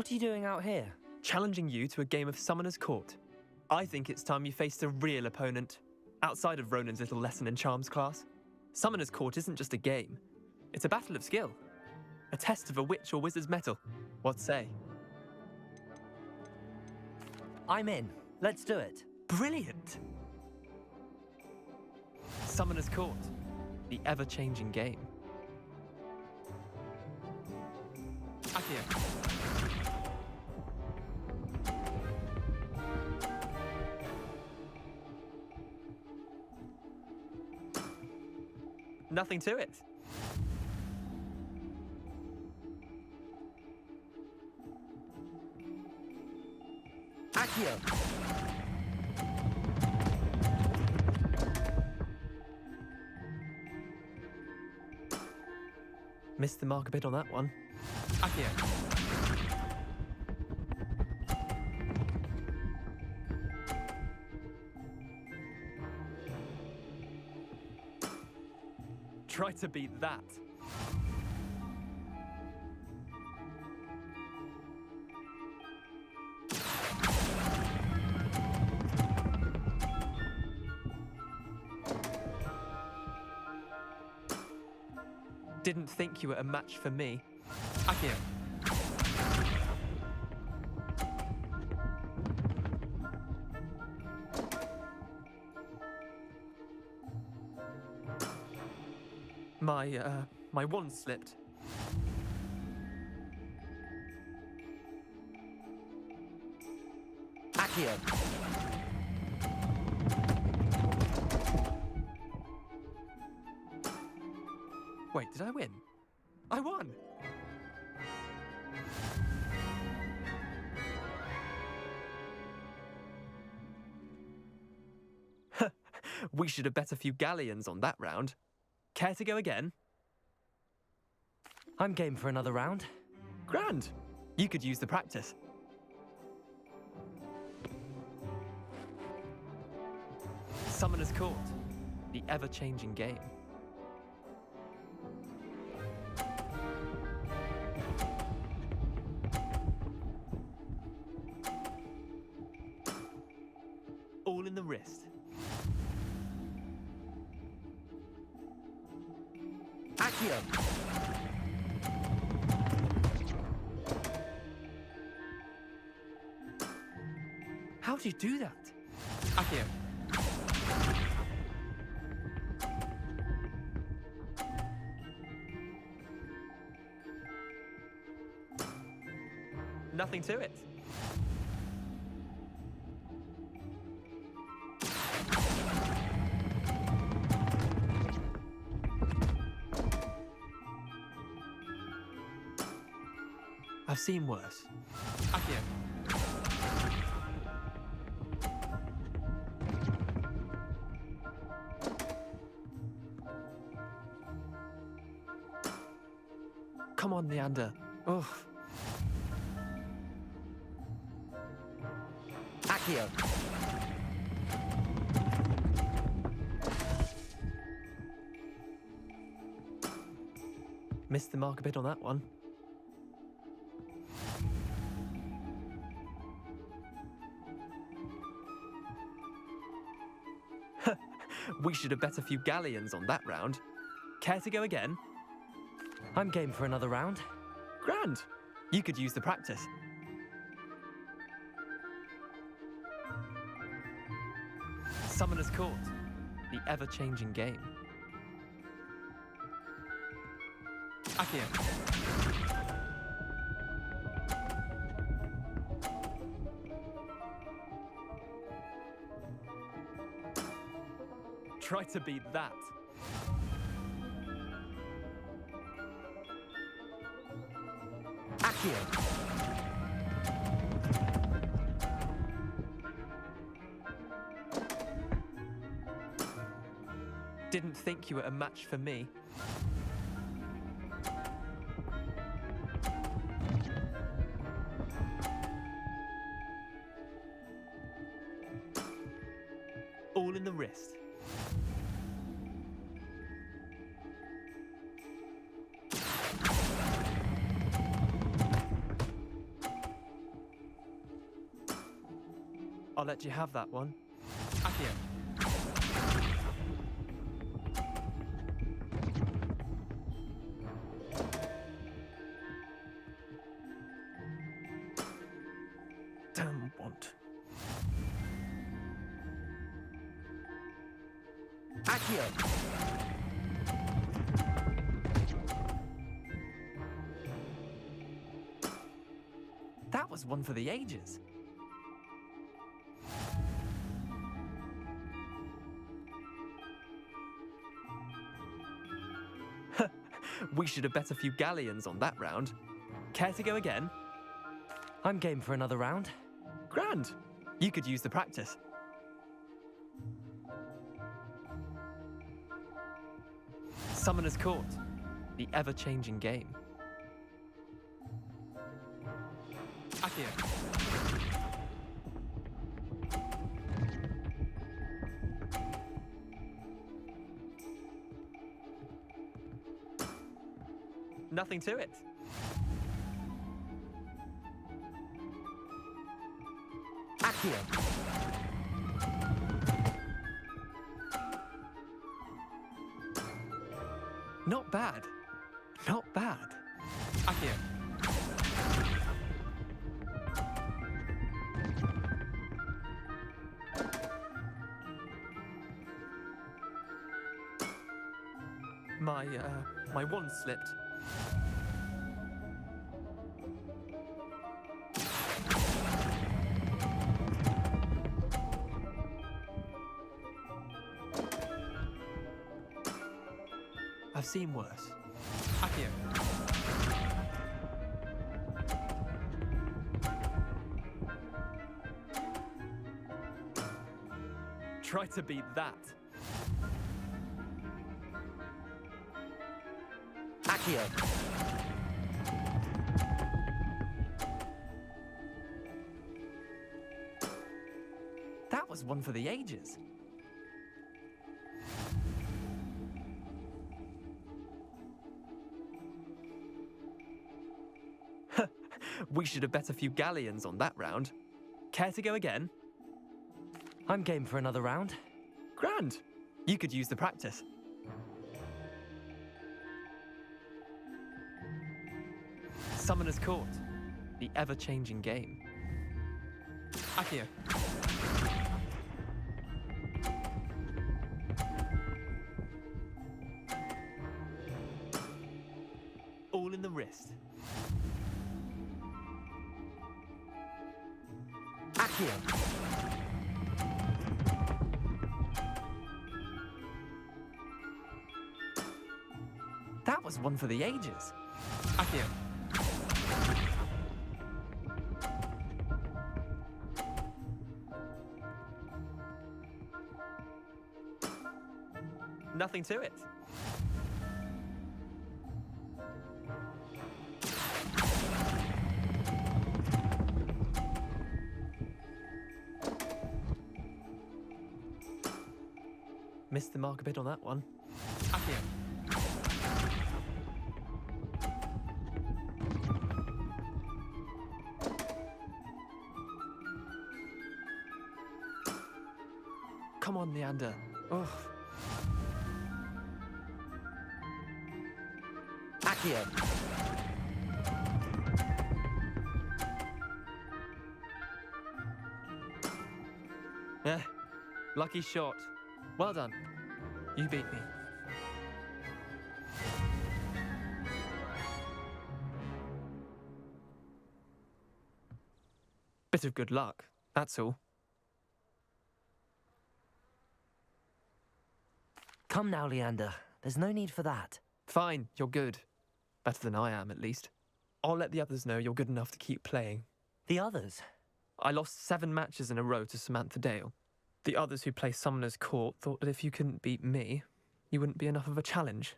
What are you doing out here? Challenging you to a game of Summoner's Court. I think it's time you faced a real opponent, outside of Ronan's little lesson in charms class. Summoner's Court isn't just a game. It's a battle of skill. A test of a witch or wizard's mettle. What say? I'm in. Let's do it. Brilliant! Summoner's Court. The ever-changing game. Akio. Nothing to it. Akio! Missed the mark a bit on that one. Akio. Try to beat that. Didn't think you were a match for me. Akio. My wand slipped. Akio! Wait, did I win? I won! We should have bet a few galleons on that round. Care to go again? I'm game for another round. Grand! You could use the practice. Summoner's Court. The ever-changing game. All in the wrist. Akio! How do you do that? Akio. Nothing to it. I've seen worse. Akio. Come on, Leander. Ugh. Akio! Missed the mark a bit on that one. We should have bet a few galleons on that round. Care to go again? I'm game for another round. Grand! You could use the practice. Summoner's Court. The ever-changing game. Akio. Try to beat that. Akio! Didn't think you were a match for me. All in the wrist. I'll let you have that one. Accio. Damn want. Accio. That was one for the ages. We should have bet a few galleons on that round. Care to go again? I'm game for another round. Grand. You could use the practice. Summoner's Court, the ever-changing game. Accio. Nothing to it. Accio. Not bad. Not bad. Accio. My wand slipped. I've seen worse. Accio. Try to beat that. Accio. That was one for the ages. We should have bet a few galleons on that round. Care to go again? I'm game for another round. Grand. You could use the practice. Summoner's Court, the ever-changing game. Accio. All in the wrist. Accio. That was one for the ages. Accio. Nothing to it. Missed the mark a bit on that one. Accio. Come on, Leander. Oh. Accio. Lucky shot. Well done. You beat me. Bit of good luck, that's all. Come now, Leander. There's no need for that. Fine, you're good. Better than I am, at least. I'll let the others know you're good enough to keep playing. The others? I lost 7 matches in a row to Samantha Dale. The others who play Summoner's Court thought that if you couldn't beat me, you wouldn't be enough of a challenge.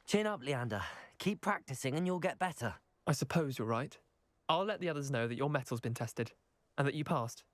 Chin up, Leander. Keep practicing and you'll get better. I suppose you're right. I'll let the others know that your metal's been tested, and that you passed.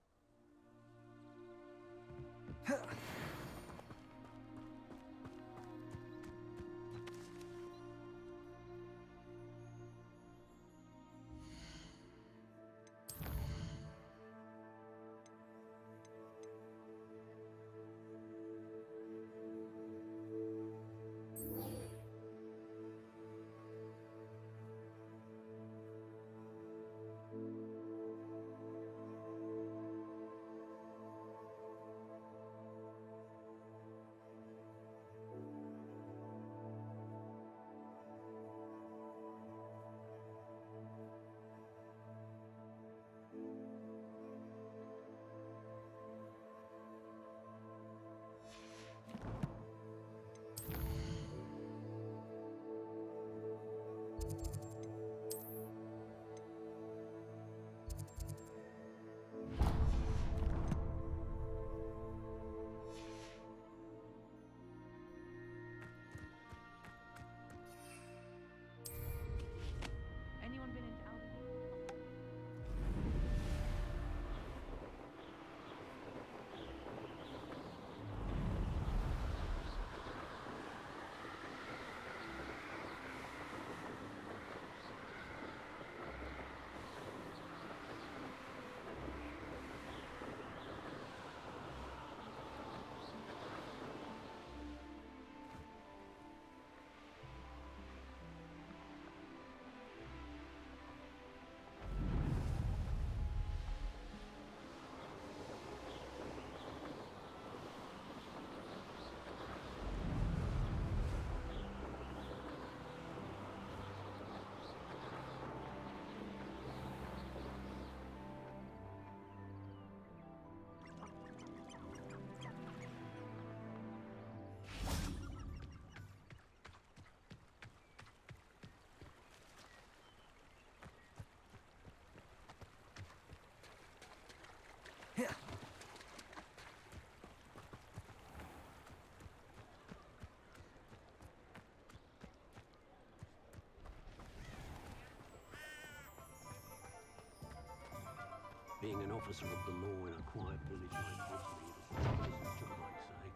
Being an officer of the law in a quiet village like Hogsmeade is a pleasant job, I'd say.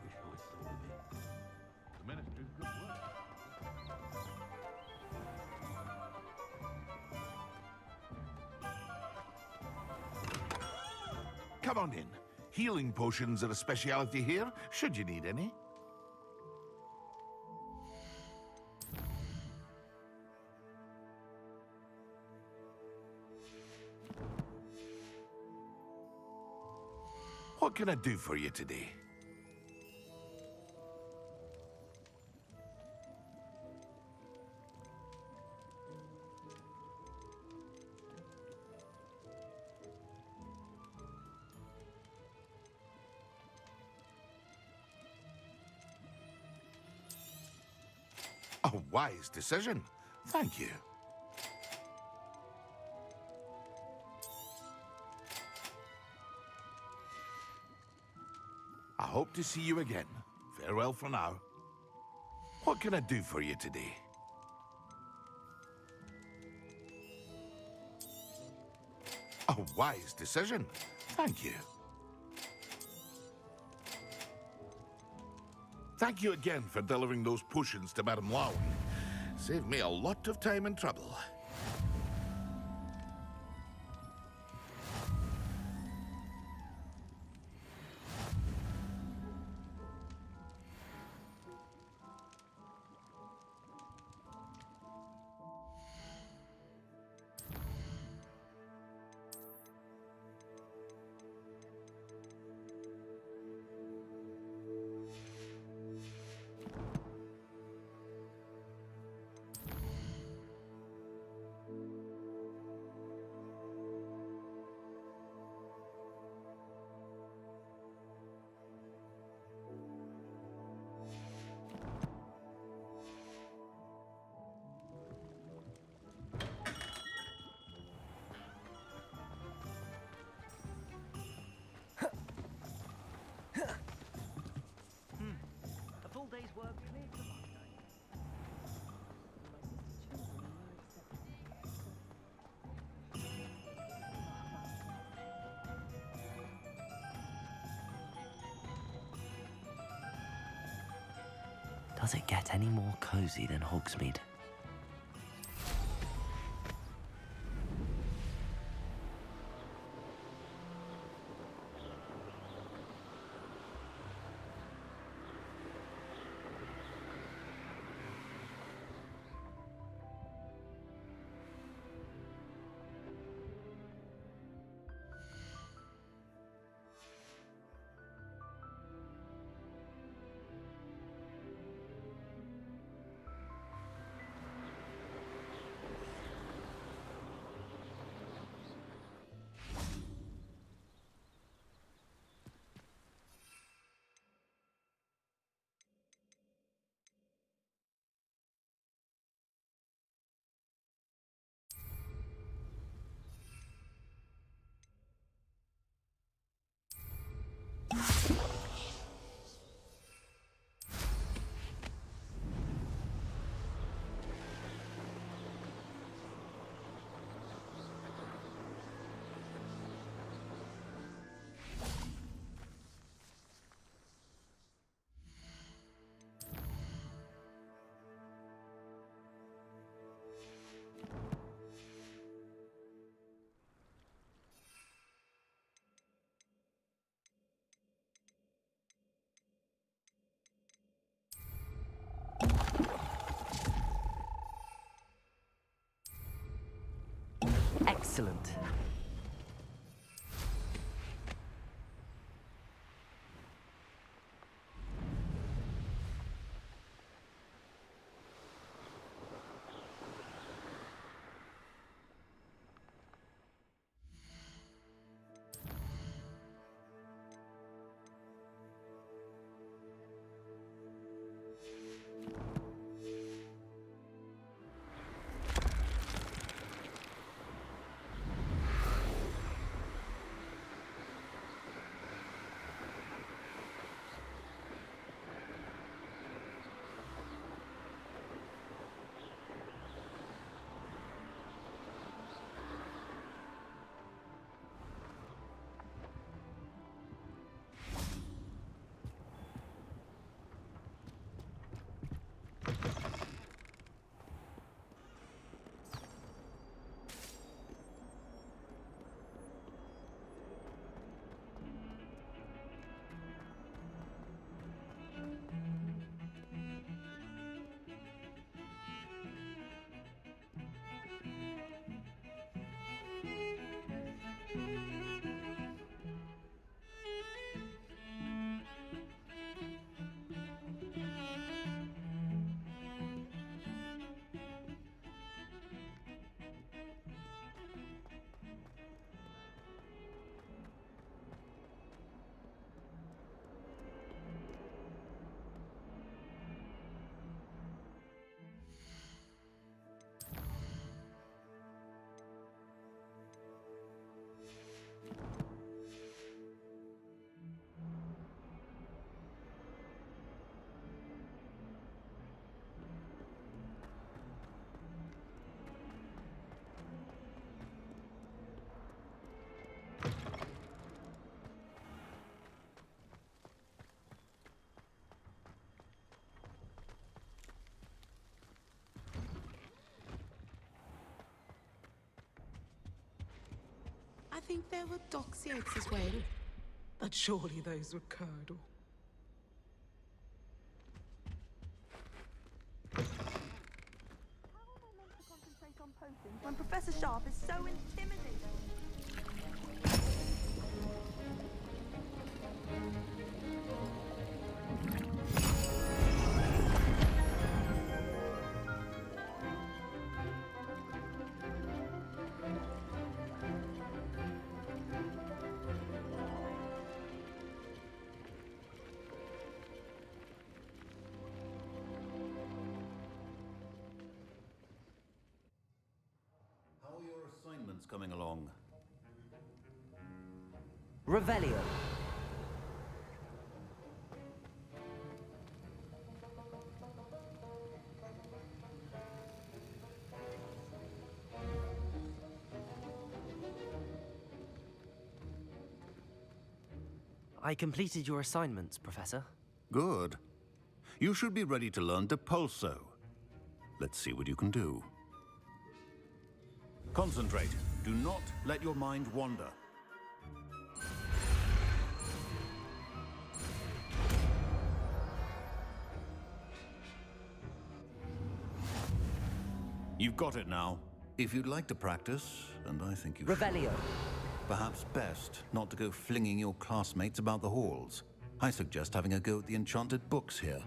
Wish I'd thought of it. The Ministry's good work. Come on in. Healing potions are a speciality here, should you need any. What can I do for you today? A wise decision. Thank you. I hope to see you again. Farewell for now. What can I do for you today? A wise decision. Thank you. Thank you again for delivering those potions to Madame Lowen. Saved me a lot of time and trouble. A full day's work cleared for Monday. Does it get any more cozy than Hogsmeade? Excellent. think there were doxiates as well. But surely those were curdle. How am I meant to concentrate on potions when Professor Sharp is so intimidating? How are your assignments coming along? Revelio. I completed your assignments, Professor. Good. You should be ready to learn Depulso. Let's see what you can do. Concentrate. Do not let your mind wander. You've got it now. If you'd like to practice, and I think you should, Revelio. perhaps best not to go flinging your classmates about the halls. I suggest having a go at the enchanted books here.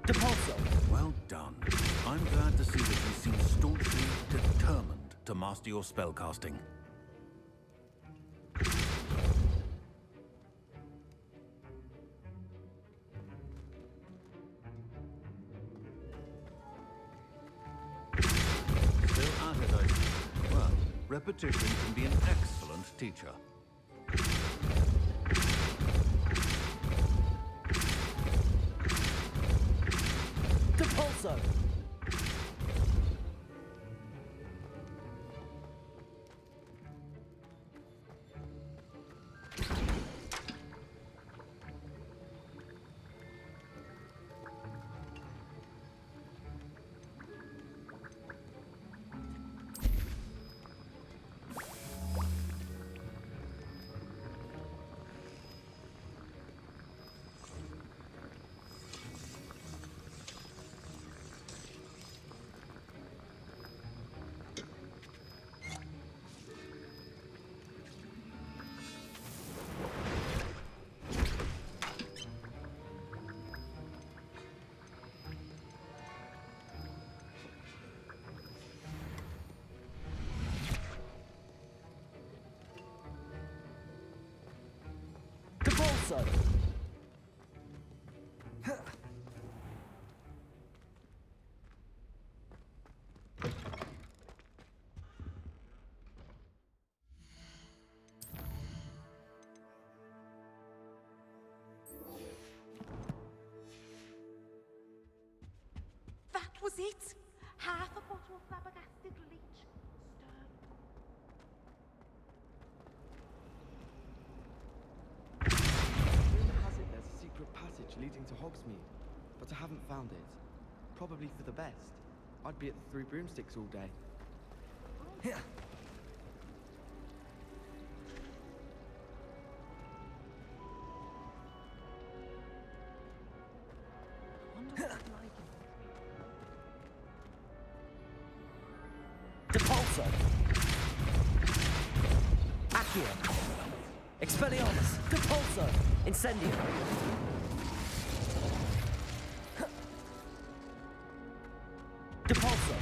Depulso. Well done. I'm glad to see that you seem staunchly determined to master your spellcasting. Still at it, I see. Well, repetition can be an excellent teacher. Depulso. Depulso. That was it! Half a bottle of flabbergasted leech. Stir. Rumor has it there's a secret passage leading to Hogsmeade, but I haven't found it. Probably for the best. I'd be at the Three Broomsticks all day. Yeah. Depulso. Accio. Expelliarmus. Depulso. Incendio. Depulso.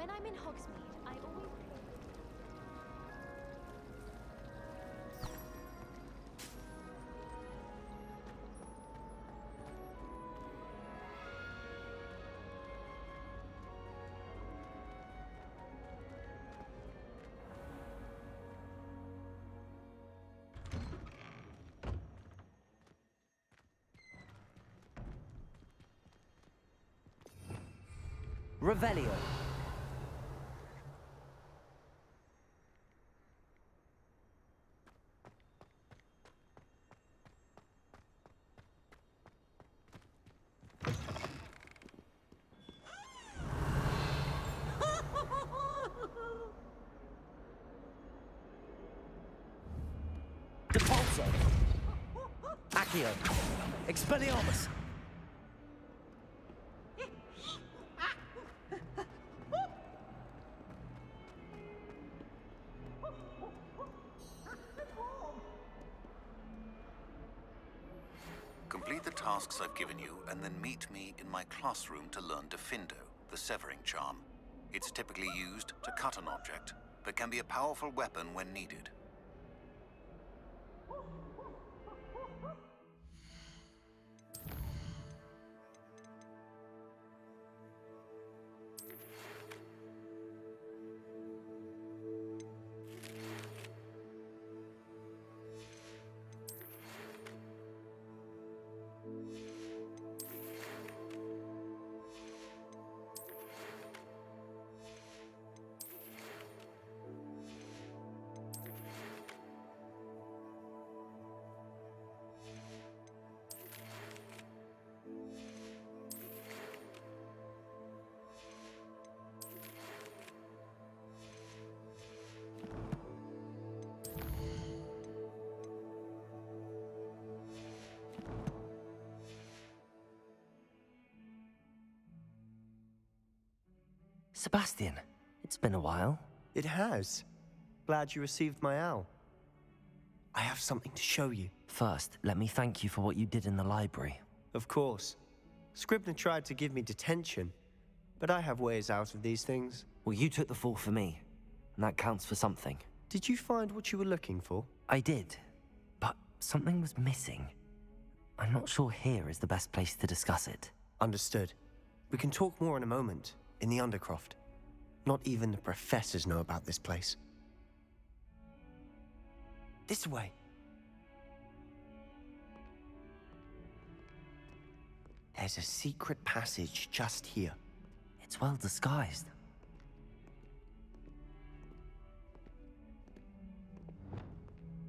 When I'm in Hogsmeade, I always... Revelio. Depulso. Accio. Expelliarmus. Complete the tasks I've given you, and then meet me in my classroom to learn Defindo, the severing charm. It's typically used to cut an object, but can be a powerful weapon when needed. Sebastian, it's been a while. It has. Glad you received my owl. I have something to show you. First, let me thank you for what you did in the library. Of course. Scribner tried to give me detention, but I have ways out of these things. Well, you took the fall for me, and that counts for something. Did you find what you were looking for? I did, but something was missing. I'm not sure here is the best place to discuss it. Understood. We can talk more in a moment, in the Undercroft. Not even the professors know about this place. This way. There's a secret passage just here. It's well disguised.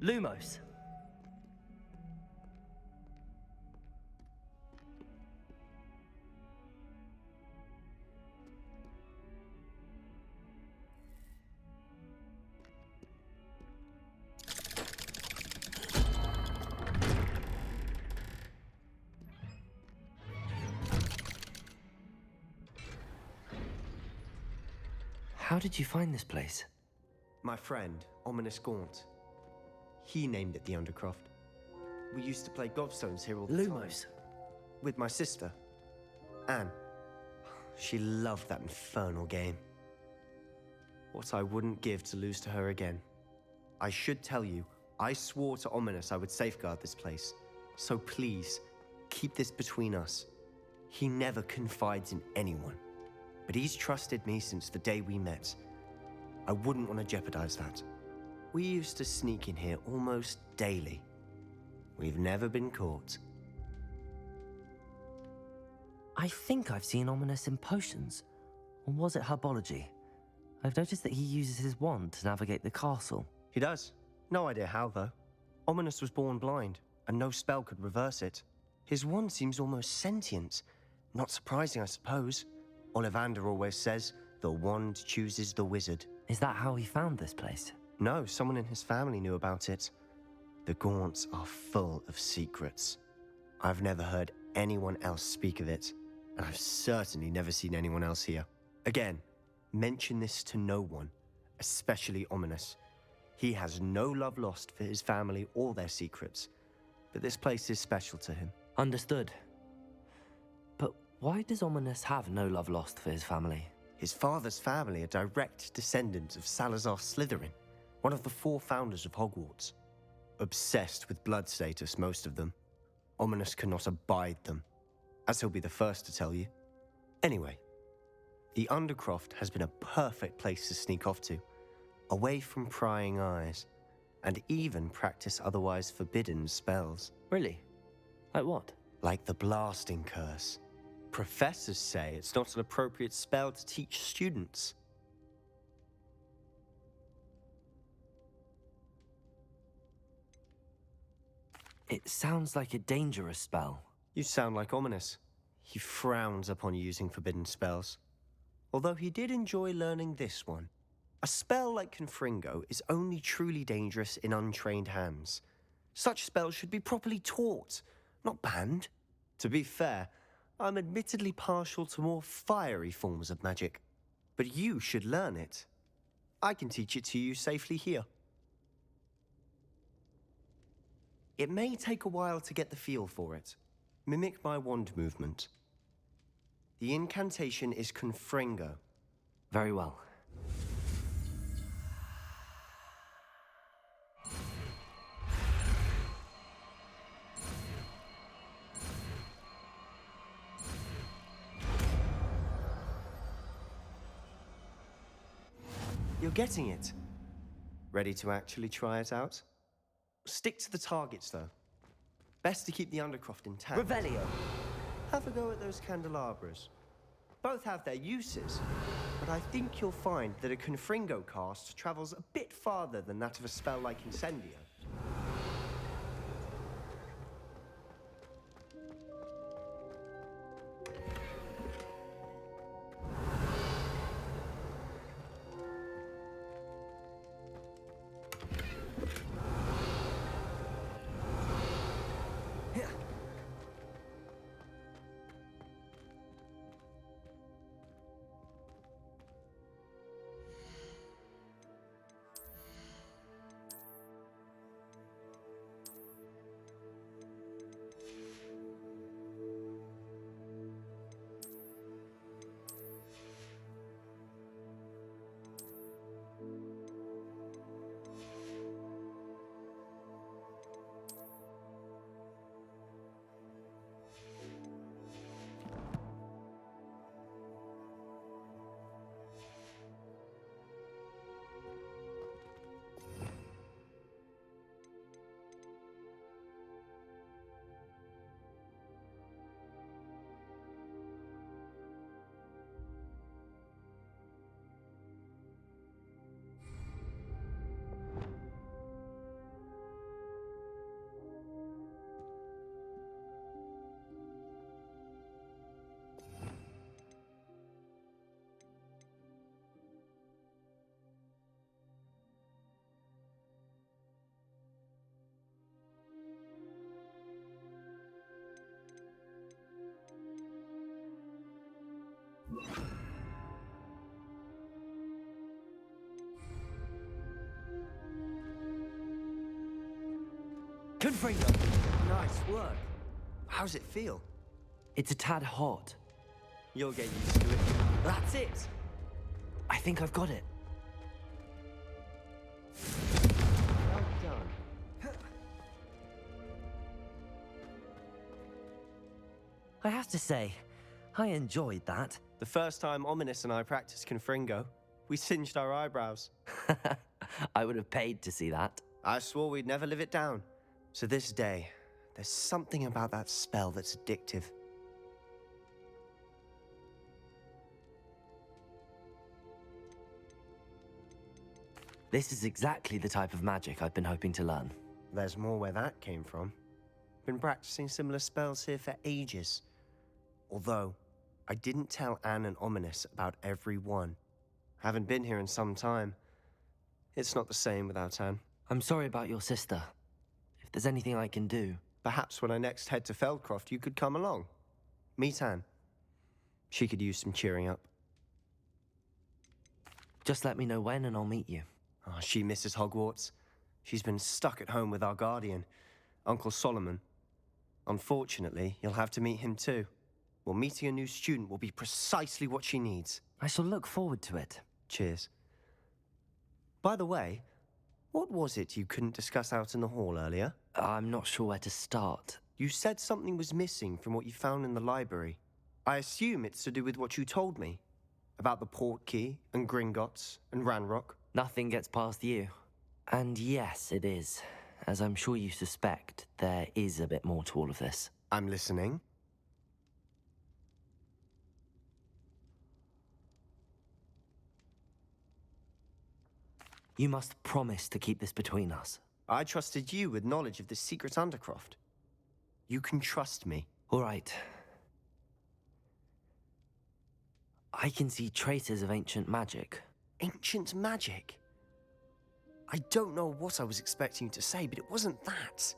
Lumos. How did you find this place? My friend, Ominous Gaunt. He named it the Undercroft. We used to play gobstones here all the time. Lumos. With my sister, Anne. She loved that infernal game. What I wouldn't give to lose to her again. I should tell you, I swore to Ominous I would safeguard this place. So please, keep this between us. He never confides in anyone. But he's trusted me since the day we met. I wouldn't want to jeopardize that. We used to sneak in here almost daily. We've never been caught. I think I've seen Ominous in potions. Or was it herbology? I've noticed that he uses his wand to navigate the castle. He does. No idea how, though. Ominous was born blind, and no spell could reverse it. His wand seems almost sentient. Not surprising, I suppose. Ollivander always says, the wand chooses the wizard. Is that how he found this place? No, someone in his family knew about it. The Gaunts are full of secrets. I've never heard anyone else speak of it, and I've certainly never seen anyone else here. Again, mention this to no one, especially Ominous. He has no love lost for his family or their secrets, but this place is special to him. Understood. But why does Ominous have no love lost for his family? His father's family are direct descendants of Salazar Slytherin, one of the 4 founders of Hogwarts. Obsessed with blood status, most of them. Ominous cannot abide them, as he'll be the first to tell you. Anyway, the Undercroft has been a perfect place to sneak off to, away from prying eyes, and even practice otherwise forbidden spells. Really? Like what? Like the blasting curse. Professors say it's not an appropriate spell to teach students. It sounds like a dangerous spell. You sound like Ominous. He frowns upon using forbidden spells. Although he did enjoy learning this one. A spell like Confringo is only truly dangerous in untrained hands. Such spells should be properly taught, not banned. To be fair, I'm admittedly partial to more fiery forms of magic. But you should learn it. I can teach it to you safely here. It may take a while to get the feel for it. Mimic my wand movement. The incantation is Confringo. Very well. You're getting it. Ready to actually try it out? Stick to the targets, though. Best to keep the Undercroft intact. Revelio! Have a go at those candelabras. Both have their uses, but I think you'll find that a Confringo cast travels a bit farther than that of a spell like Incendio. Confringo! Nice work. How's it feel? It's a tad hot. You'll get used to it. That's it! I think I've got it. Well done. I have to say, I enjoyed that. The first time Ominous and I practiced Confringo, we singed our eyebrows. I would have paid to see that. I swore we'd never live it down. To this day, there's something about that spell that's addictive. This is exactly the type of magic I've been hoping to learn. There's more where that came from. Been practicing similar spells here for ages. Although, I didn't tell Anne and Ominous about every one. Haven't been here in some time. It's not the same without Anne. I'm sorry about your sister. If there's anything I can do... Perhaps when I next head to Feldcroft, you could come along. Meet Anne. She could use some cheering up. Just let me know when and I'll meet you. Oh, she misses Hogwarts. She's been stuck at home with our guardian, Uncle Solomon. Unfortunately, you'll have to meet him too. Well, meeting a new student will be precisely what she needs. I shall look forward to it. Cheers. By the way, what was it you couldn't discuss out in the hall earlier? I'm not sure where to start. You said something was missing from what you found in the library. I assume it's to do with what you told me. About the port key, and Gringotts, and Ranrock. Nothing gets past you. And yes, it is. As I'm sure you suspect, there is a bit more to all of this. I'm listening. You must promise to keep this between us. I trusted you with knowledge of the secret Undercroft. You can trust me. All right. I can see traces of ancient magic. Ancient magic? I don't know what I was expecting you to say, but it wasn't that.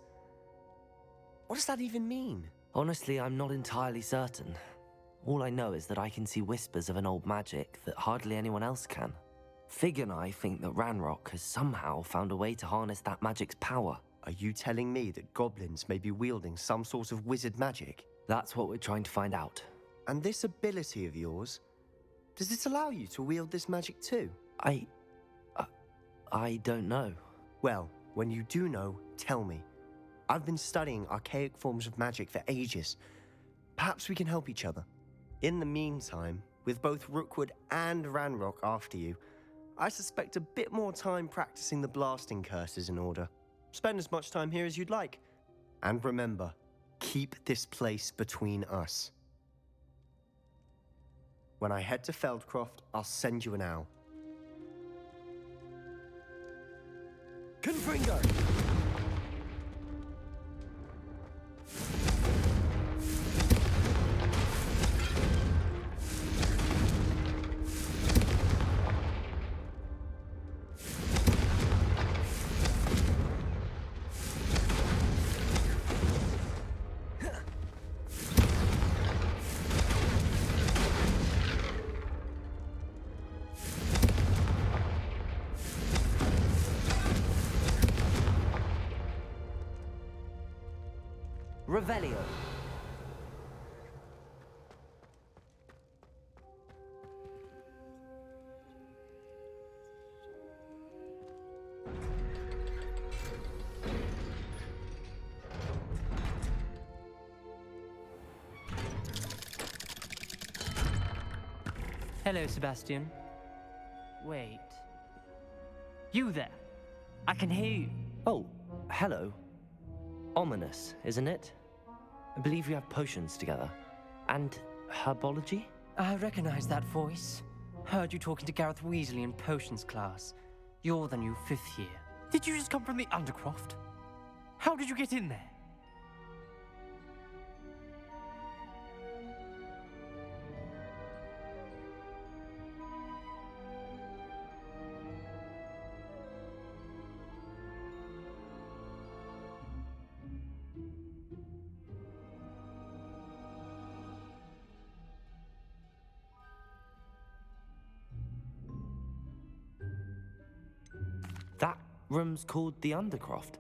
What does that even mean? Honestly, I'm not entirely certain. All I know is that I can see whispers of an old magic that hardly anyone else can. Fig and I think that Ranrock has somehow found a way to harness that magic's power. Are you telling me that goblins may be wielding some sort of wizard magic? That's what we're trying to find out. And this ability of yours, does it allow you to wield this magic too? I don't know. Well, when you do know, tell me. I've been studying archaic forms of magic for ages. Perhaps we can help each other. In the meantime, with both Rookwood and Ranrock after you, I suspect a bit more time practicing the blasting curse is in order. Spend as much time here as you'd like. And remember, keep this place between us. When I head to Feldcroft, I'll send you an owl. Confringo! Revelio. Hello, Sebastian. Wait. You there? I can hear you. Oh, hello. Ominous, isn't it? I believe we have potions together. And herbology? I recognize that voice. Heard you talking to Gareth Weasley in potions class. You're the new 5th year. Did you just come from the Undercroft? How did you get in there? That room's called the Undercroft.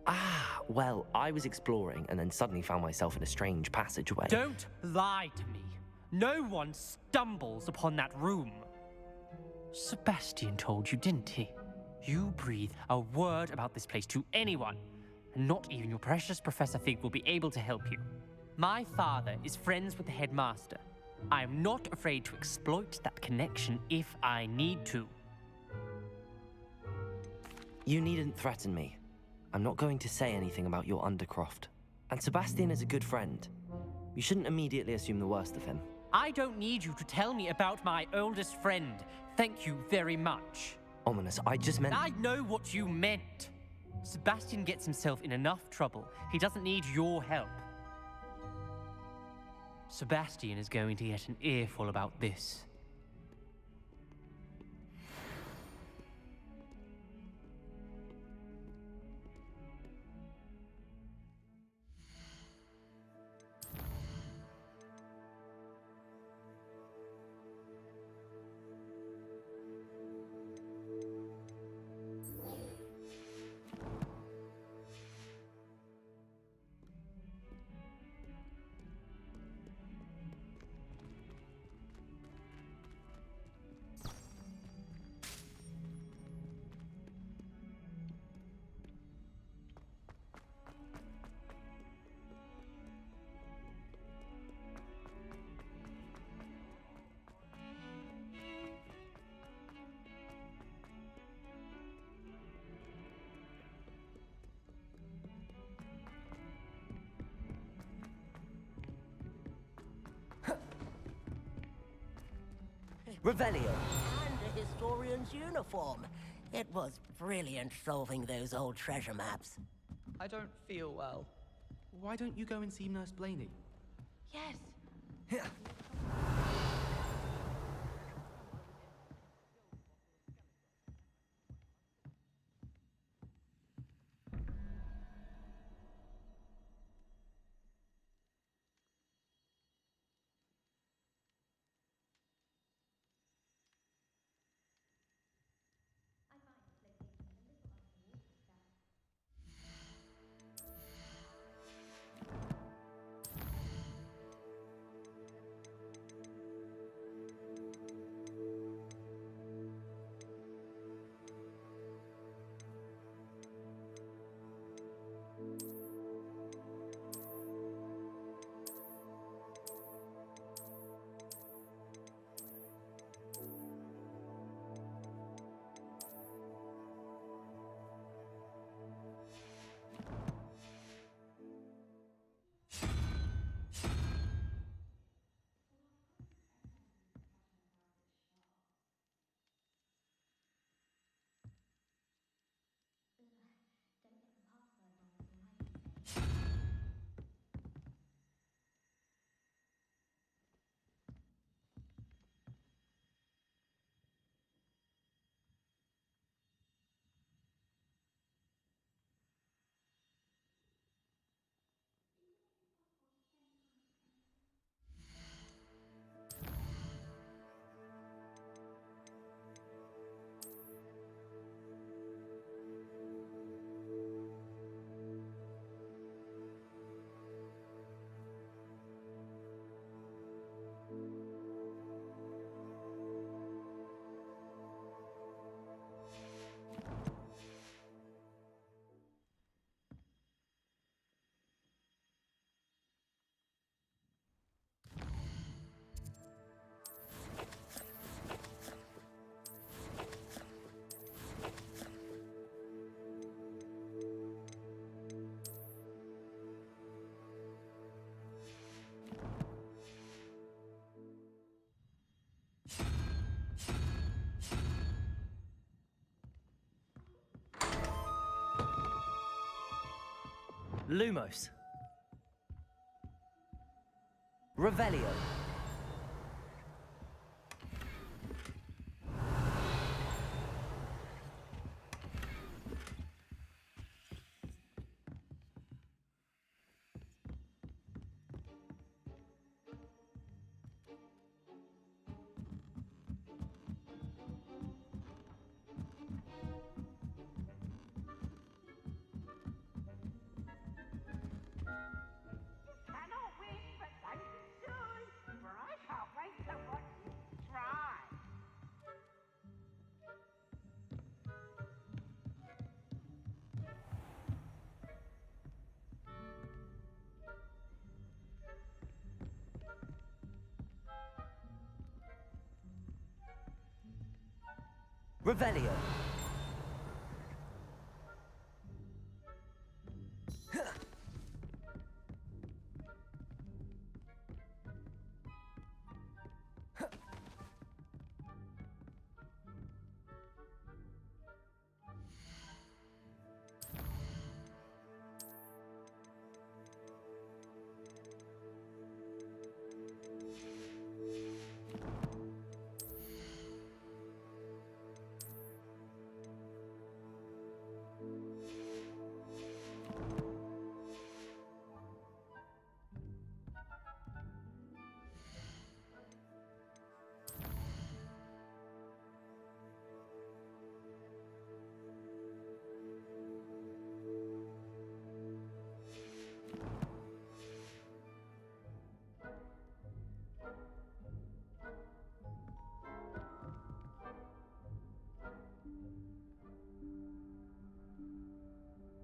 Ah, well, I was exploring and then suddenly found myself in a strange passageway. Don't lie to me. No one stumbles upon that room. Sebastian told you, didn't he? You breathe a word about this place to anyone, and not even your precious Professor Fig will be able to help you. My father is friends with the headmaster. I am not afraid to exploit that connection if I need to. You needn't threaten me. I'm not going to say anything about your Undercroft. And Sebastian is a good friend. You shouldn't immediately assume the worst of him. I don't need you to tell me about my oldest friend. Thank you very much. Ominous, I just meant... I know what you meant. Sebastian gets himself in enough trouble. He doesn't need your help. Sebastian is going to get an earful about this. Revelio. And a historian's uniform. It was brilliant solving those old treasure maps. I don't feel well. Why don't you go and see Nurse Blaney? Yes. Lumos. Revelio. Cannot win, but thank you soon, for I can't wait to watch you try. Revelio.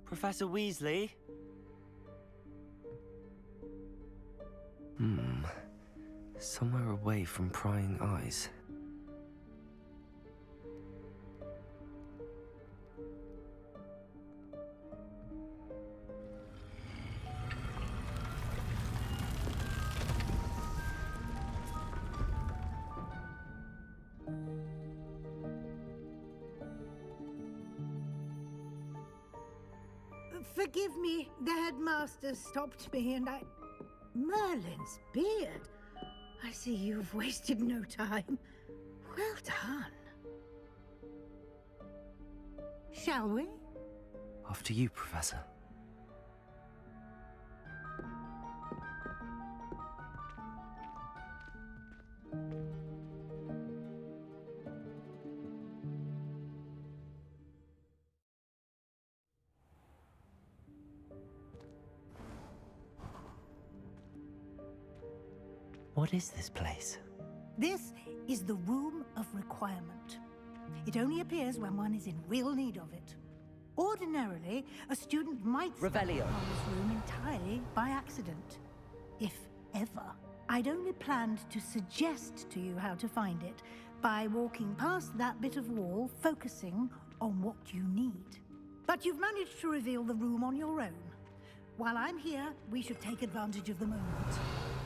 Professor Weasley? Somewhere away from prying eyes. Forgive me, the headmaster stopped me and I... Merlin's beard. I see you've wasted no time. Well done. Shall we? After you, Professor. What is this place? This is the Room of Requirement. It only appears when one is in real need of it. Ordinarily, a student might stumble Revelio. upon this room entirely by accident. If ever. I'd only planned to suggest to you how to find it by walking past that bit of wall, focusing on what you need. But you've managed to reveal the room on your own. While I'm here, we should take advantage of the moment.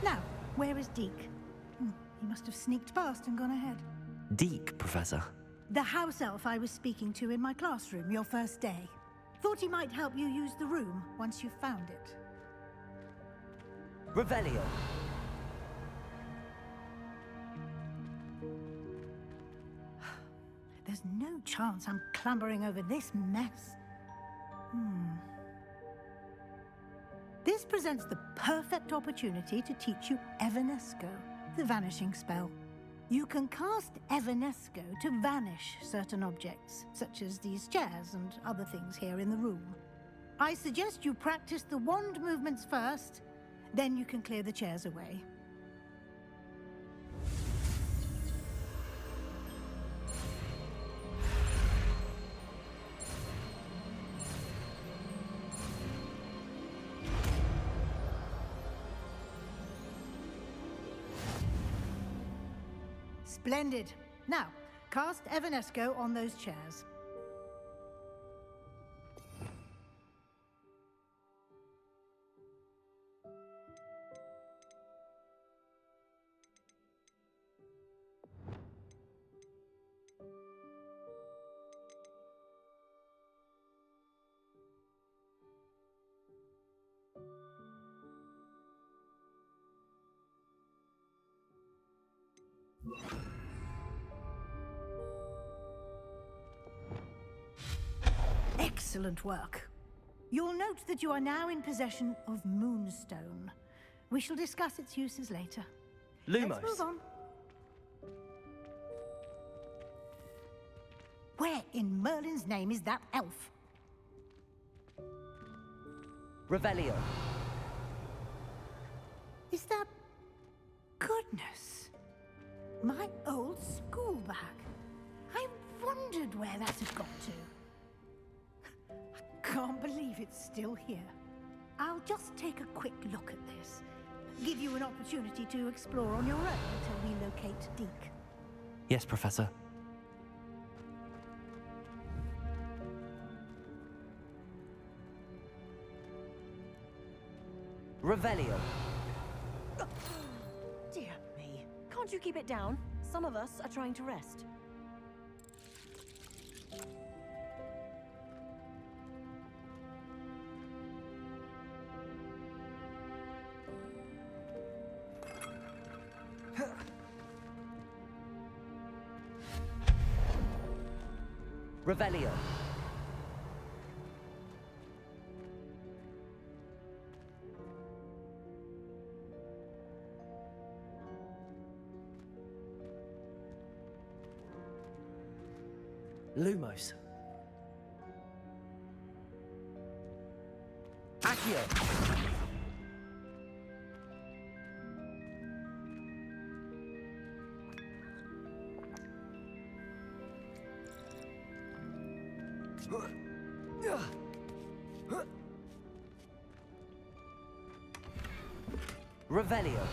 Now, where is Deke? He must have sneaked past and gone ahead. Deke, Professor. The house elf I was speaking to in my classroom your first day. Thought he might help you use the room once you've found it. Revelio. There's no chance I'm clambering over this mess. This presents the perfect opportunity to teach you Evanesco, the vanishing spell. You can cast Evanesco to vanish certain objects, such as these chairs and other things here in the room. I suggest you practice the wand movements first, then you can clear the chairs away. Splendid. Now, cast Evanesco on those chairs. Excellent work. You'll note that you are now in possession of Moonstone. We shall discuss its uses later. Lumos. Let's move on. Where in Merlin's name is that elf? Revelio. Is that... Goodness. My old school bag. I wondered where that had got to. Can't believe it's still here. I'll just take a quick look at this. Give you an opportunity to explore on your own until we locate Deke. Yes, Professor. Revelio. Dear me. Can't you keep it down? Some of us are trying to rest. Revelio. Lumos. Accio. Revelio.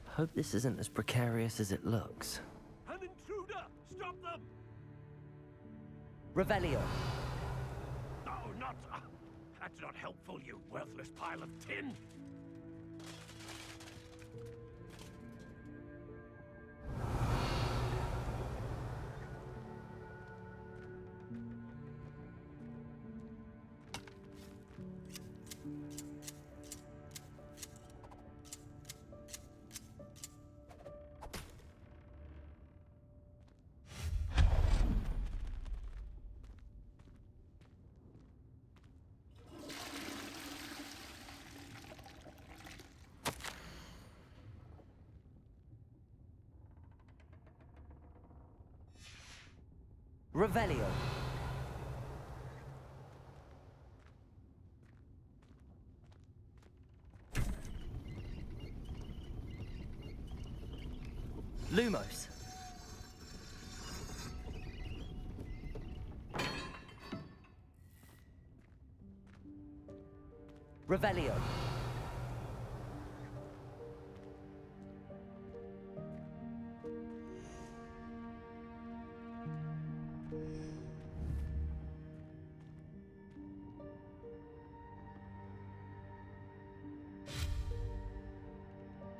Hope this isn't as precarious as it looks. An intruder! Stop them! Revelio. No, not... that's not helpful, you worthless pile of tin! Revelio. Lumos. Revelio.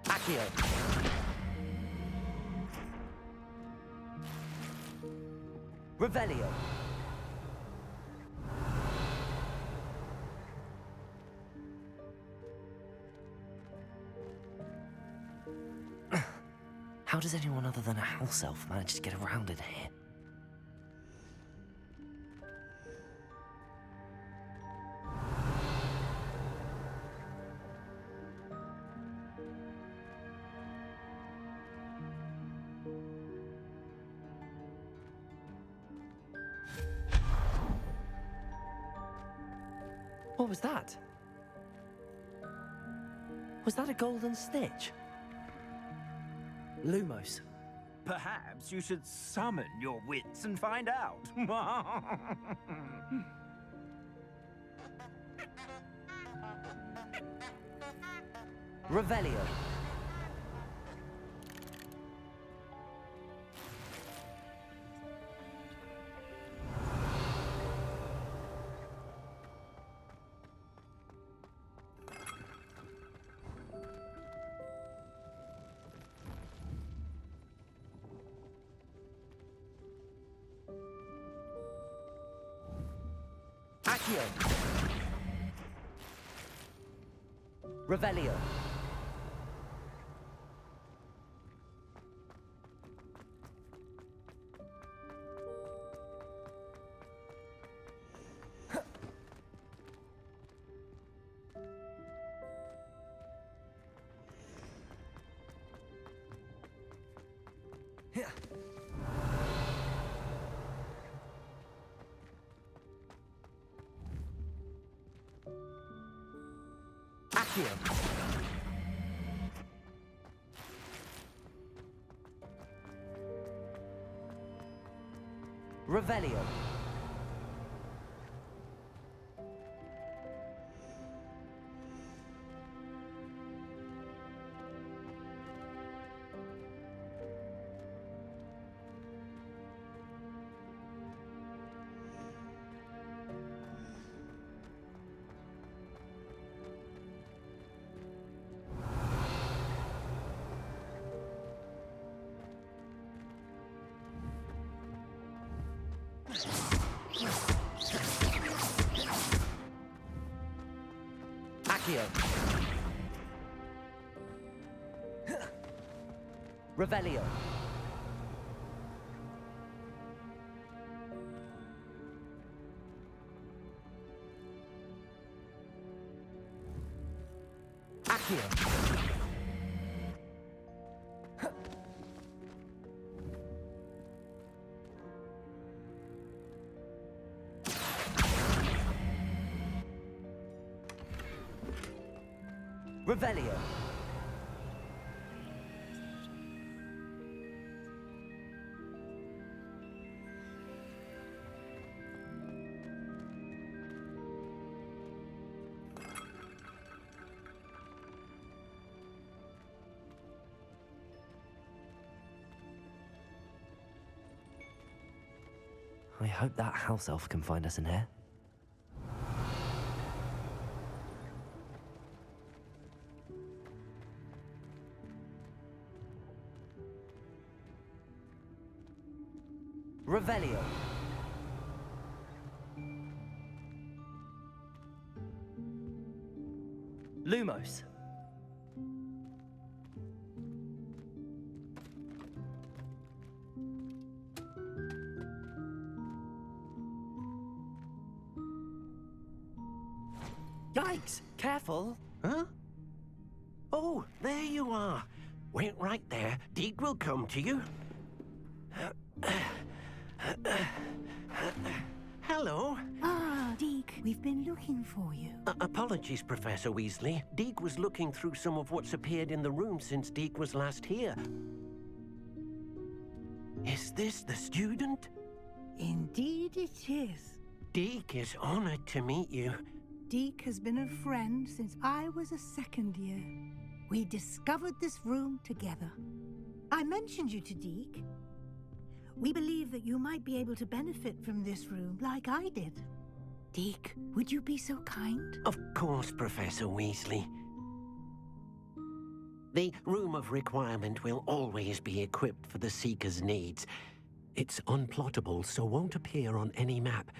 Accio. Revelio. How does anyone other than a house elf manage to get around in here? What was that? Was that a golden snitch? Lumos. Perhaps you should summon your wits and find out. Revelio. Accio. Revelio. Accio. Revelio. Accio. Revelio. Accio. Revelio. I hope that house elf can find us in here. Revelio. Lumos. Yikes! Careful! Huh? Oh, there you are. Wait right there. Deek will come to you. Hello. Ah, Deke, we've been looking for you. Apologies, Professor Weasley. Deke was looking through some of what's appeared in the room since Deke was last here. Is this the student? Indeed it is. Deke is honored to meet you. Deke has been a friend since I was a second year. We discovered this room together. I mentioned you to Deke. We believe that you might be able to benefit from this room like I did. Deke, would you be so kind? Of course, Professor Weasley. The Room of Requirement will always be equipped for the Seeker's needs. It's unplottable, so won't appear on any map.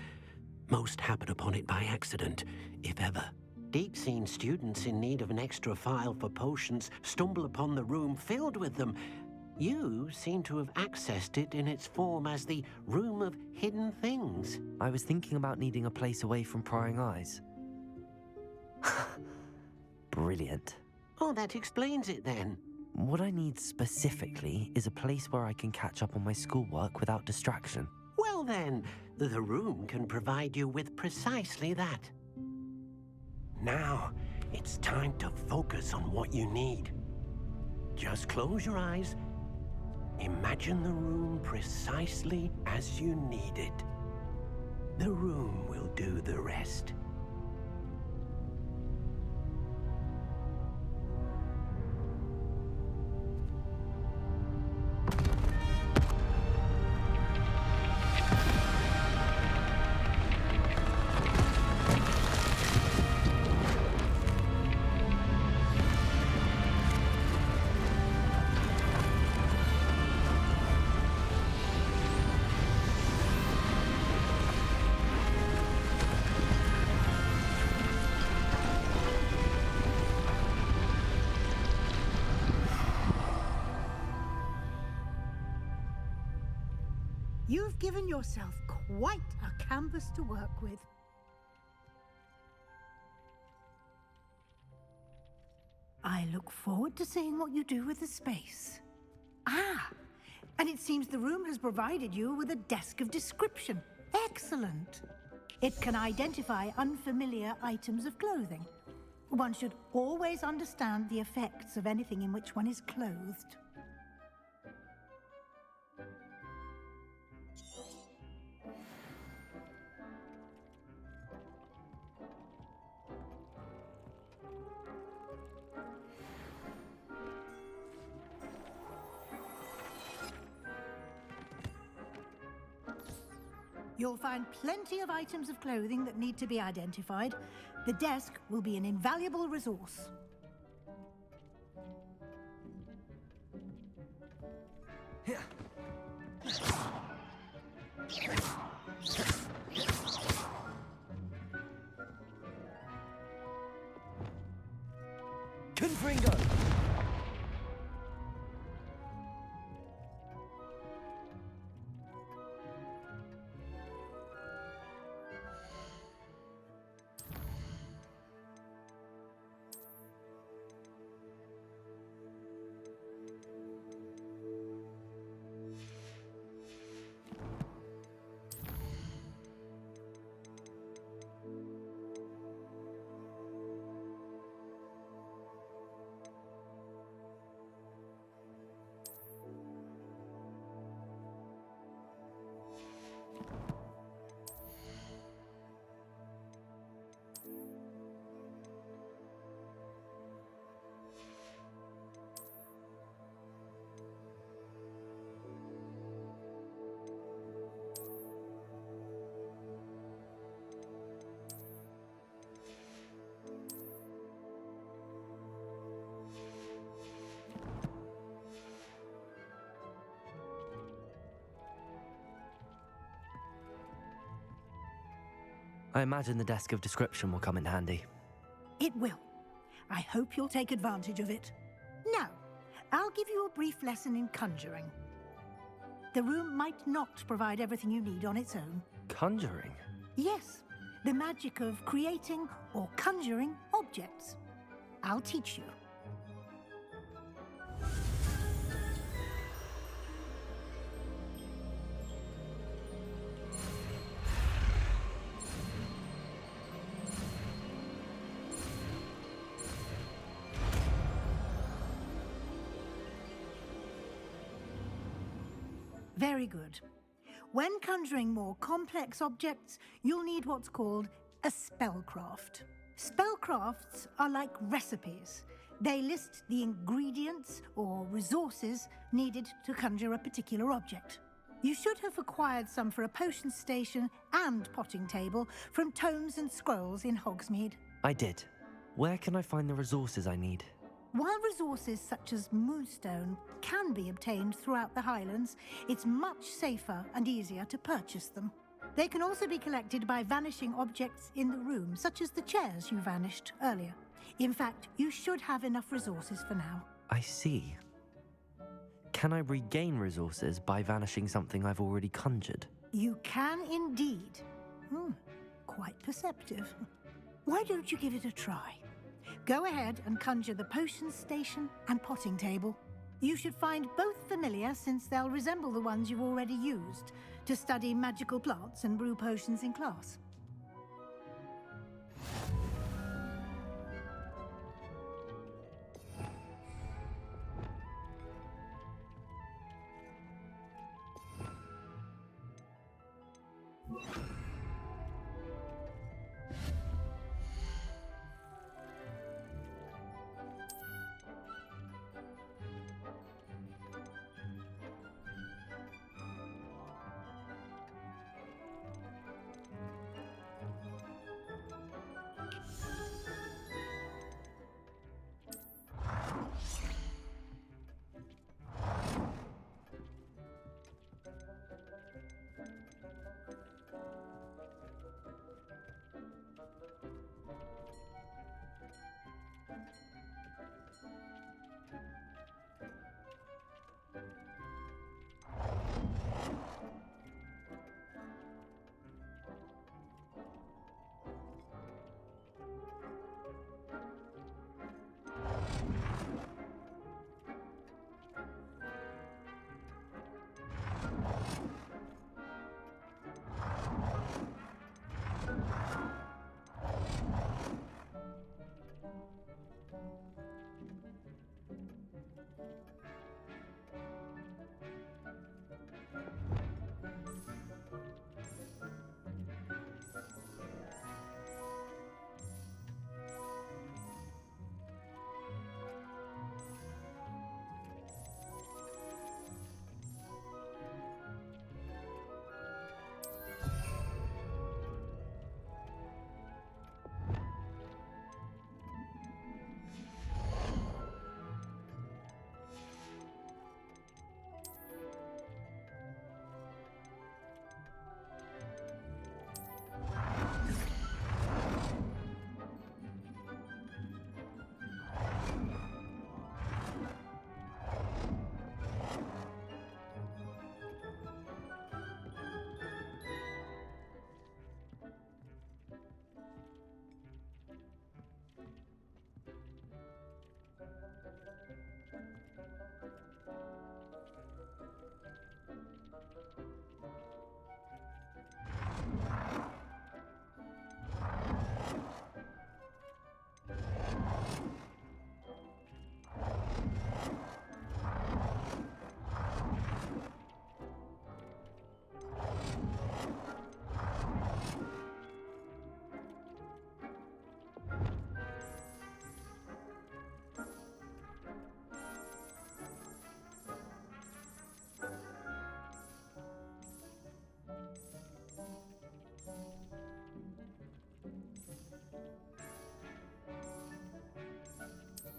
Most happen upon it by accident, if ever. Deke's seen students in need of an extra file for potions stumble upon the room filled with them. You seem to have accessed it in its form as the Room of Hidden Things. I was thinking about needing a place away from prying eyes. Brilliant. Oh, that explains it then. What I need specifically is a place where I can catch up on my schoolwork without distraction. Well then, the room can provide you with precisely that. Now, it's time to focus on what you need. Just close your eyes. Imagine the room precisely as you need it. The room will do the rest. You've given yourself quite a canvas to work with. I look forward to seeing what you do with the space. Ah, and it seems the room has provided you with a desk of description. Excellent. It can identify unfamiliar items of clothing. One should always understand the effects of anything in which one is clothed. You'll find plenty of items of clothing that need to be identified. The desk will be an invaluable resource. Confringo! I imagine the desk of description will come in handy. It will. I hope you'll take advantage of it. Now, I'll give you a brief lesson in conjuring. The room might not provide everything you need on its own. Conjuring? Yes, the magic of creating or conjuring objects. I'll teach you. Very good. When conjuring more complex objects, you'll need what's called a spellcraft. Spellcrafts are like recipes. They list the ingredients or resources needed to conjure a particular object. You should have acquired some for a potion station and potting table from tomes and scrolls in Hogsmeade. I did. Where can I find the resources I need? While resources such as moonstone can be obtained throughout the Highlands, it's much safer and easier to purchase them. They can also be collected by vanishing objects in the room, such as the chairs you vanished earlier. In fact, you should have enough resources for now. I see. Can I regain resources by vanishing something I've already conjured? You can indeed. Quite perceptive. Why don't you give it a try? Go ahead and conjure the potion station and potting table. You should find both familiar, since they'll resemble the ones you've already used to study magical plants and brew potions in class.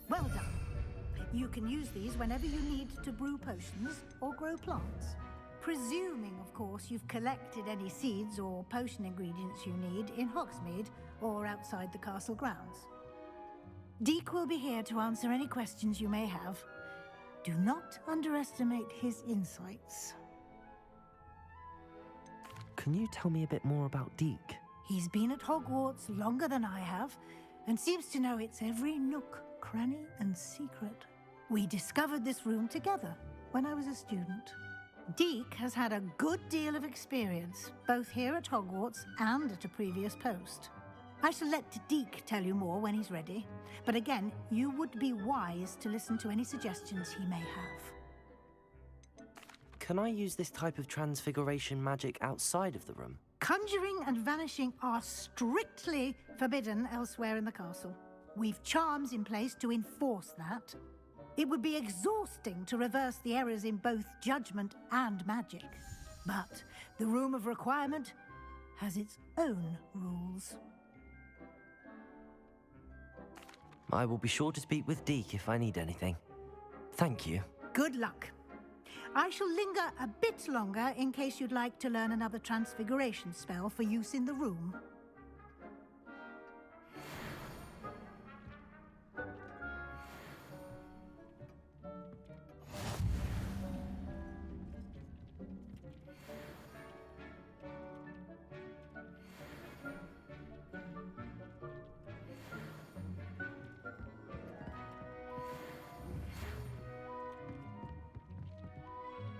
Well done. You can use these whenever you need to brew potions or grow plants. Presuming, of course, you've collected any seeds or potion ingredients you need in Hogsmeade or outside the castle grounds. Deek will be here to answer any questions you may have. Do not underestimate his insights. Can you tell me a bit more about Deek? He's been at Hogwarts longer than I have, and seems to know its every nook, cranny, and secret. We discovered this room together when I was a student. Deek has had a good deal of experience, both here at Hogwarts and at a previous post. I shall let Deek tell you more when he's ready, but again, you would be wise to listen to any suggestions he may have. can I use this type of transfiguration magic outside of the room? Conjuring and vanishing are strictly forbidden elsewhere in the castle. We've charms in place to enforce that. It would be exhausting to reverse the errors in both judgment and magic. But the Room of Requirement has its own rules. I will be sure to speak with Deke if I need anything. Thank you. Good luck. I shall linger a bit longer in case you'd like to learn another transfiguration spell for use in the room.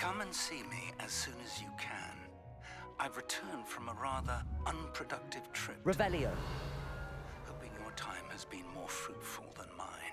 Come and see me as soon as you can. I've returned from a rather unproductive trip. Revelio. Hoping your time has been more fruitful than mine.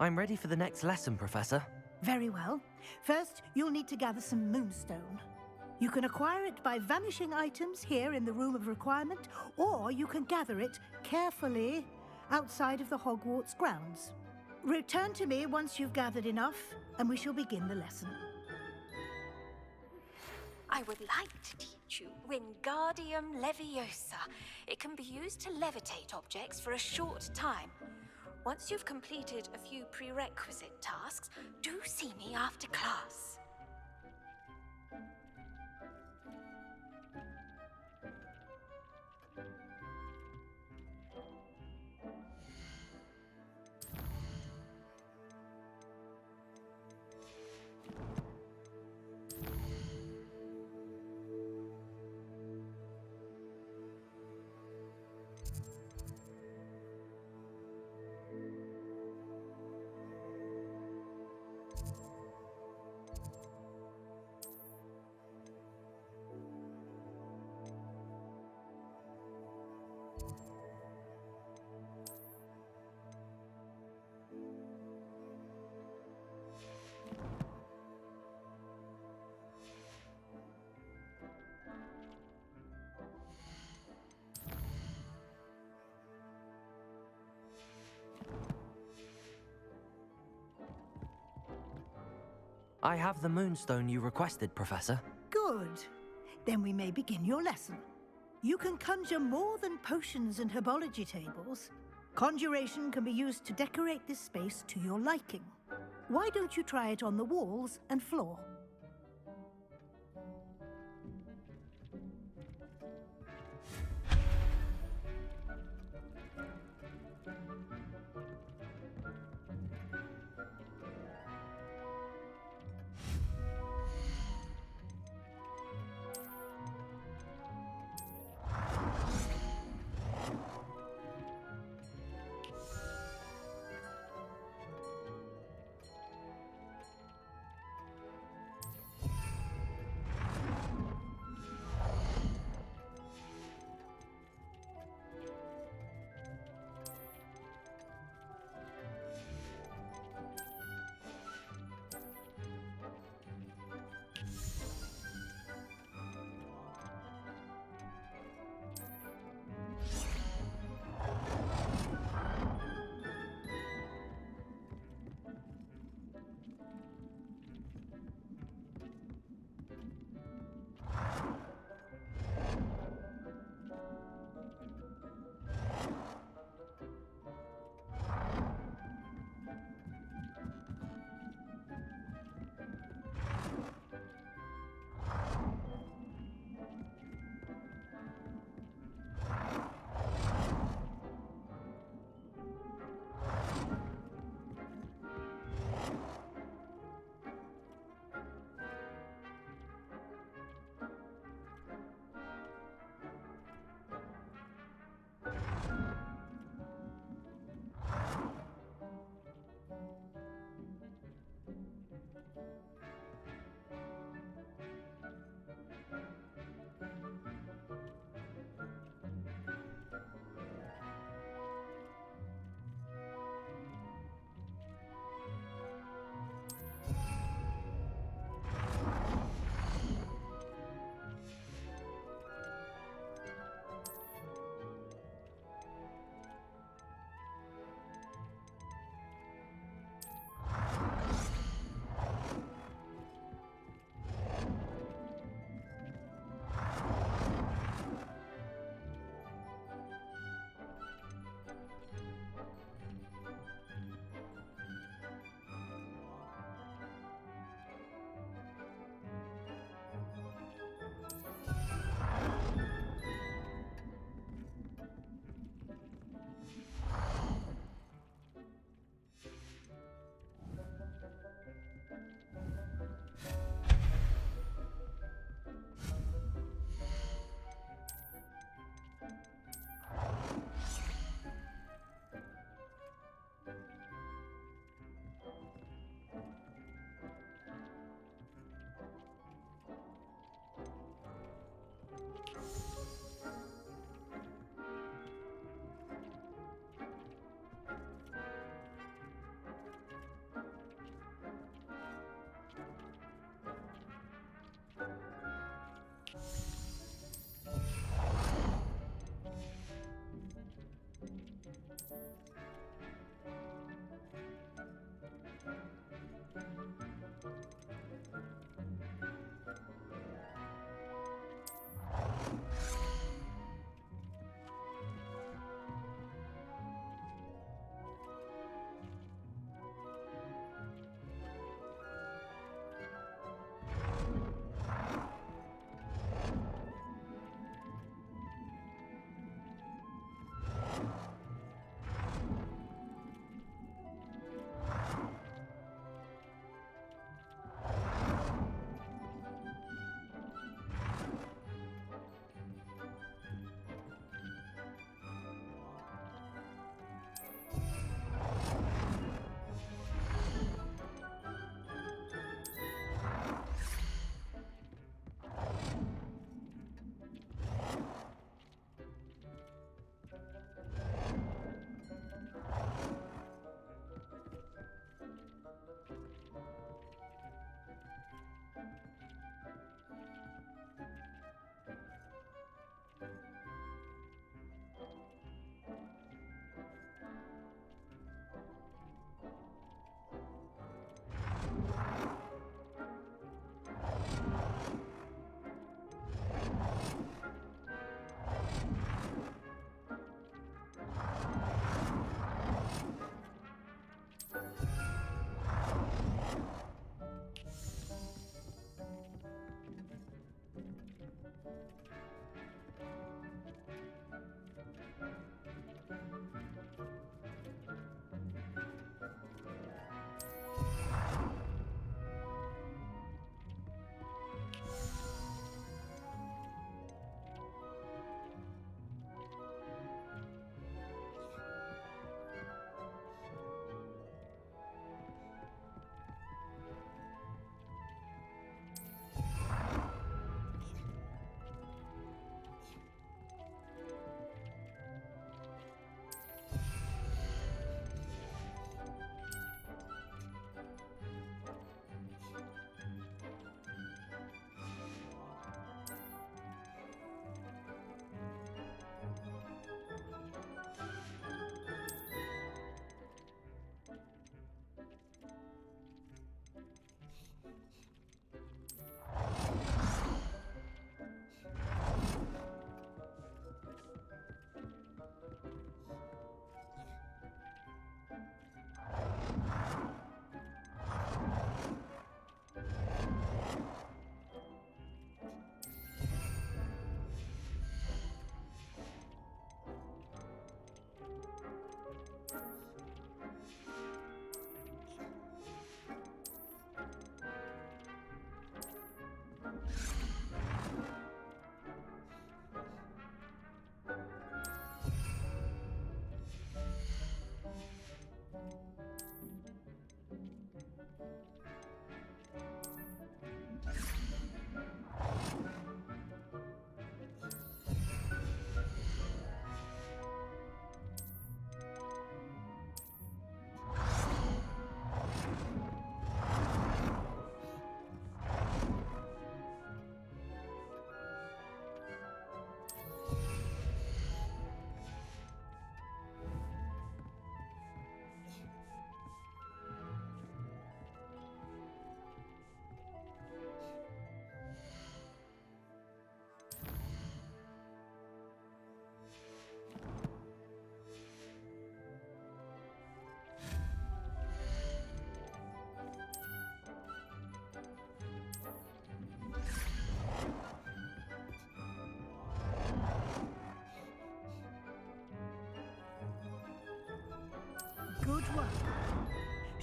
I'm ready for the next lesson, Professor. Very well. First, you'll need to gather some moonstone. You can acquire it by vanishing items here in the Room of Requirement, or you can gather it carefully outside of the Hogwarts grounds. Return to me once you've gathered enough, and we shall begin the lesson. I would like to teach you Wingardium Leviosa. It can be used to levitate objects for a short time. Once you've completed a few prerequisite tasks, do see me after class. I have the moonstone you requested, Professor. Good. Then we may begin your lesson. You can conjure more than potions and herbology tables. Conjuration can be used to decorate this space to your liking. Why don't you try it on the walls and floor?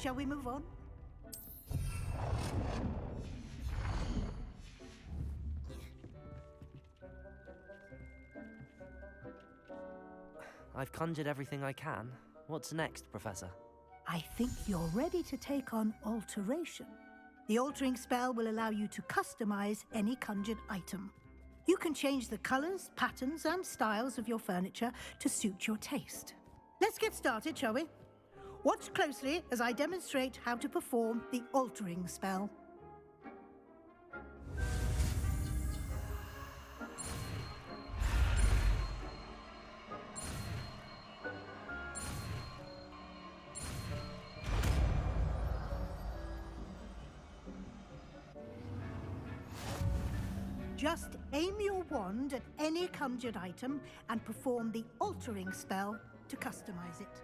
Shall we move on? I've conjured everything I can. What's next, Professor? I think you're ready to take on alteration. The altering spell will allow you to customize any conjured item. You can change the colors, patterns, and styles of your furniture to suit your taste. Let's get started, shall we? Watch closely as I demonstrate how to perform the altering spell. Just aim your wand at any conjured item and perform the altering spell to customize it.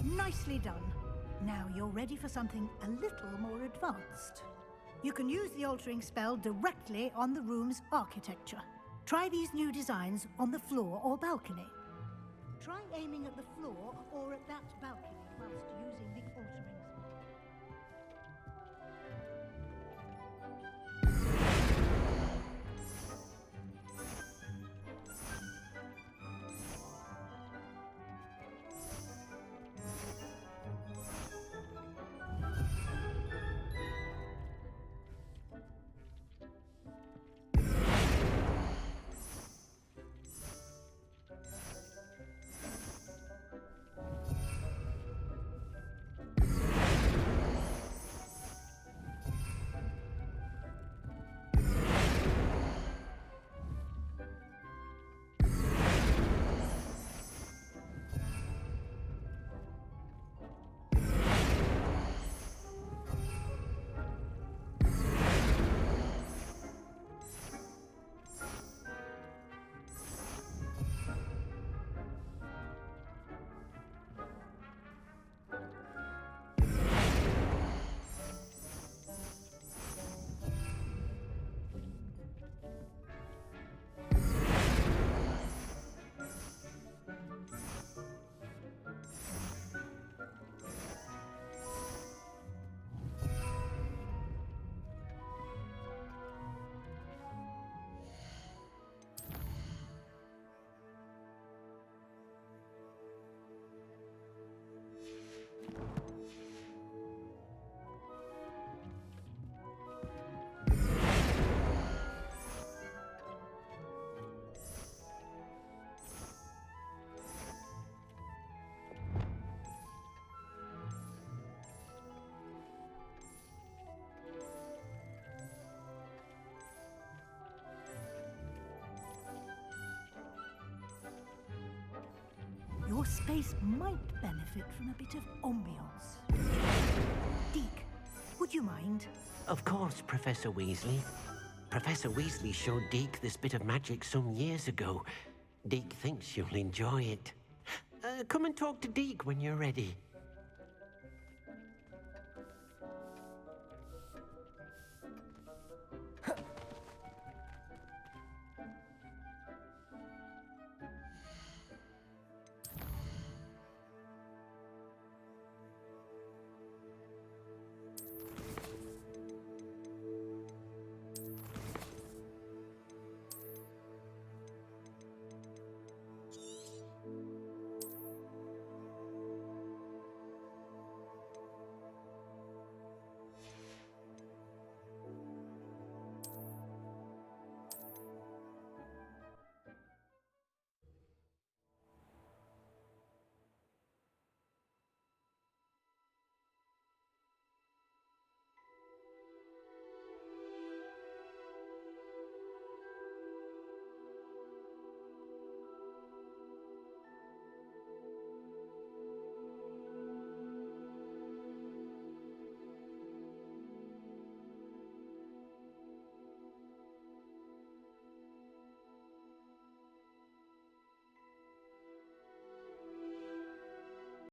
Nicely done. Now you're ready for something a little more advanced. You can use the altering spell directly on the room's architecture. Try these new designs on the floor or balcony. Try aiming at the floor or at that balcony whilst using the altering spell. Your space might benefit from a bit of ambiance. Deke, would you mind? Of course, Professor Weasley. Professor Weasley showed Deke this bit of magic some years ago. Deke thinks you'll enjoy it. Come and talk to Deke when you're ready.